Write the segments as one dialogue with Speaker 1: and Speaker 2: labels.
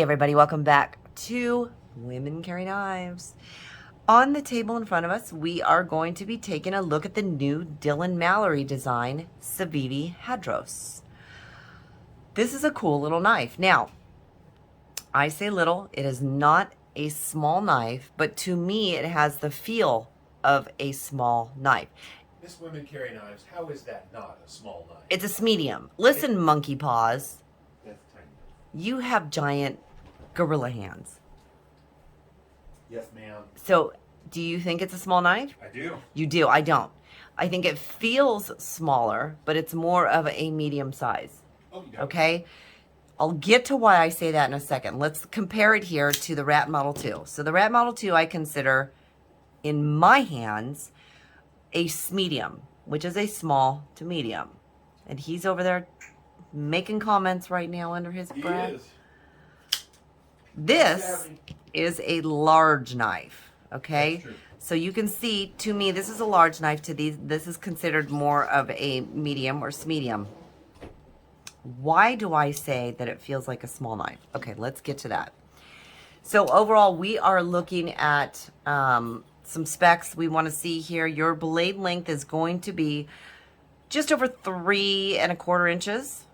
Speaker 1: Hey everybody, welcome back to Women Carry Knives. On the table in front of us, we are going to be taking a look at the new Dylan Mallory design, Civivi Hadros. This is a cool little knife. Now, I say little, it is not a small knife, but to me it has the feel of a small knife.
Speaker 2: Miss Women Carry Knives, how is that not a small knife?
Speaker 1: It's a medium. Listen, monkey paws,
Speaker 2: That's tiny.
Speaker 1: you have giant gorilla hands.
Speaker 2: Yes, ma'am.
Speaker 1: So, do you think it's a small knife?
Speaker 2: I do.
Speaker 1: You do. I don't. I think it feels smaller, but it's more of a medium size.
Speaker 2: Oh, you don't.
Speaker 1: Okay? I'll get to why I say that in a second. Let's compare it here to the Rat Model 2. So the Rat Model 2 I consider, in my hands, a medium, which is a small to medium. And he's over there making comments right now under his breath.
Speaker 2: He is.
Speaker 1: This is a large knife, okay?
Speaker 2: That's true.
Speaker 1: So you can see, to me, this is a large knife. To these, this is considered more of a medium or medium. Why do I say that it feels like a small knife? Okay, let's get to that. So overall, we are looking at some specs we want to see here. Your blade length is going to be just over 3 1/4 inches,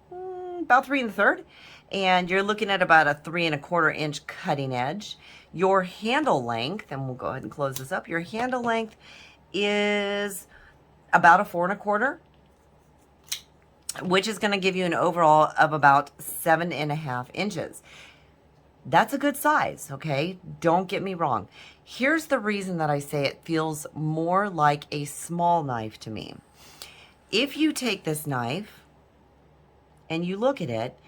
Speaker 1: about 3 1/3. And you're looking at about a 3 1/4 inch cutting edge. Your handle length, and we'll go ahead and close this up. Your handle length is about a 4 1/4, which is going to give you an overall of about 7 1/2 inches. That's a good size, okay? Don't get me wrong. Here's the reason that I say it feels more like a small knife to me. If you take this knife and you look at it,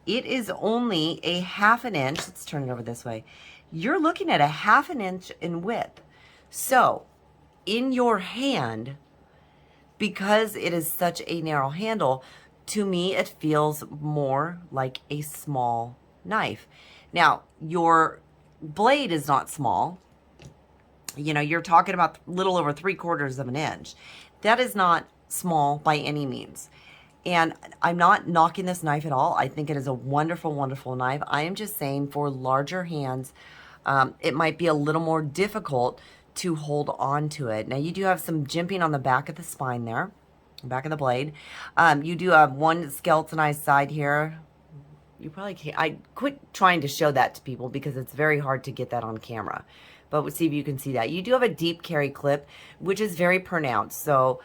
Speaker 1: it is only a 1/2 inch. Let's turn it over this way. You're looking at a 1/2 inch in width. So in your hand, because it is such a narrow handle, to me it feels more like a small knife. Now, your blade is not small. You know, you're talking about a little over 3/4 of an inch. That is not small by any means. And I'm not knocking this knife at all. I think it is a wonderful, wonderful knife. I am just saying for larger hands, it might be a little more difficult to hold on to it. Now, you do have some jimping on the back of the spine there, back of the blade. You do have one skeletonized side here. You probably can't. I quit trying to show that to people because it's very hard to get that on camera. But we'll see if you can see that. You do have a deep carry clip, which is very pronounced. So,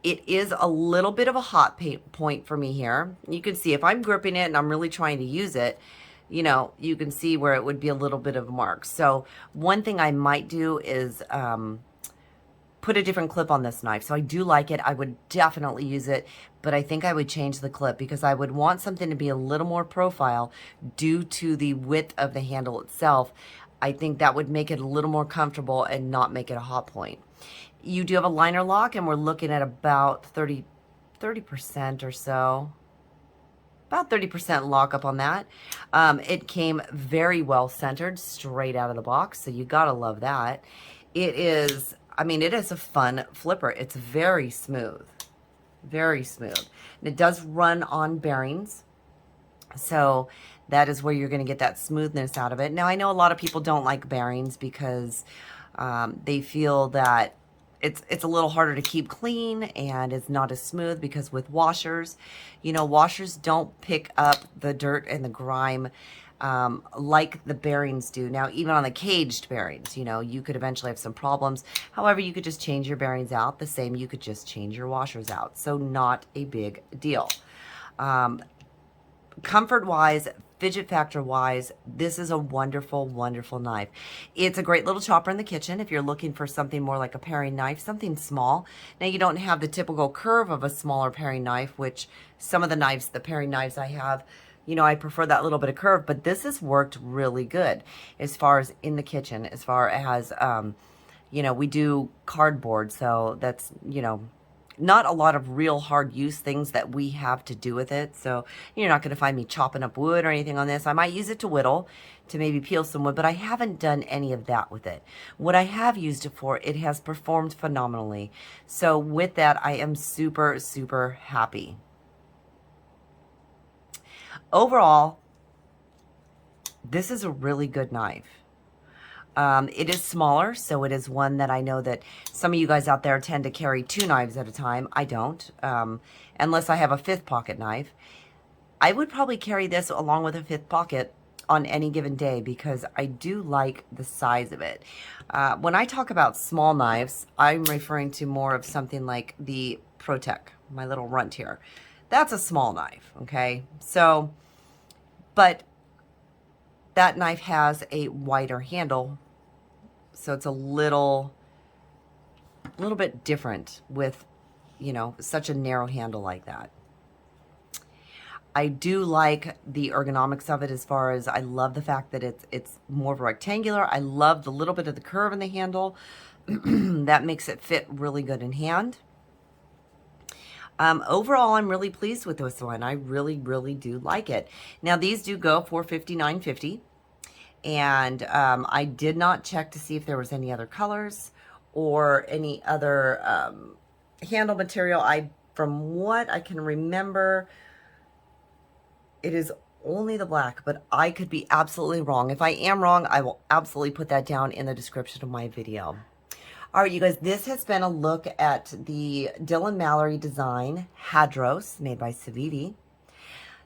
Speaker 1: it is a little bit of a hot point for me here. You can see if I'm gripping it and I'm really trying to use it, you know, you can see where it would be a little bit of a mark. So one thing I might do is put a different clip on this knife. So I do like it. I would definitely use it, but I think I would change the clip because I would want something to be a little more profile due to the width of the handle itself. I think that would make it a little more comfortable and not make it a hot point. You do have a liner lock, and we're looking at about 30% or so. About 30% lockup on that. It came very well centered straight out of the box, so you gotta love that. It is, I mean, it is a fun flipper. It's very smooth. Very smooth. And it does run on bearings. So that is where you're going to get that smoothness out of it. Now, I know a lot of people don't like bearings because they feel that it's a little harder to keep clean and it's not as smooth because with washers, you know, washers don't pick up the dirt and the grime like the bearings do. Now, even on the caged bearings, you know, you could eventually have some problems. However, you could just change your bearings out. The same, you could just change your washers out. So not a big deal. Comfort-wise, fidget factor-wise, this is a wonderful, wonderful knife. It's a great little chopper in the kitchen if you're looking for something more like a paring knife, something small. Now, you don't have the typical curve of a smaller paring knife, which some of the knives, the paring knives I have, you know, I prefer that little bit of curve, but this has worked really good as far as in the kitchen, as far as, you know, we do cardboard, so that's, you know, not a lot of real hard use things that we have to do with it. So you're not going to find me chopping up wood or anything on this. I might use it to whittle, to maybe peel some wood, but I haven't done any of that with it. What I have used it for, it has performed phenomenally. So with that, I am super, super happy. Overall, this is a really good knife. It is smaller, so it is one that I know that some of you guys out there tend to carry 2 knives at a time. I don't, unless I have a 5th pocket knife. I would probably carry this along with a 5th pocket on any given day because I do like the size of it. When I talk about small knives, I'm referring to more of something like the ProTech, my little runt here. That's a small knife, okay? So, but that knife has a wider handle, so it's a little bit different with, you know, such a narrow handle like that. I do like the ergonomics of it, as far as I love the fact that it's more rectangular. I love the little bit of the curve in the handle. That makes it fit really good in hand. Overall, I'm really pleased with this one. I really, really do like it. Now, these do go for $59.50. And I did not check to see if there was any other colors or any other handle material. From what I can remember, it is only the black, but I could be absolutely wrong. If I am wrong, I will absolutely put that down in the description of my video. All right, you guys, this has been a look at the Dylan Mallory design Hadros made by Civivi.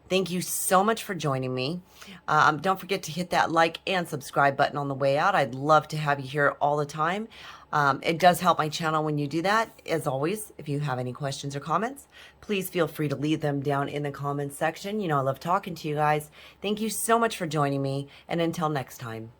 Speaker 1: Thank you so much for joining me. Don't forget to hit that like and subscribe button on the way out. I'd love to have you here all the time. It does help my channel when you do that. As always, if you have any questions or comments, please feel free to leave them down in the comments section. You know, I love talking to you guys. Thank you so much for joining me, and until next time.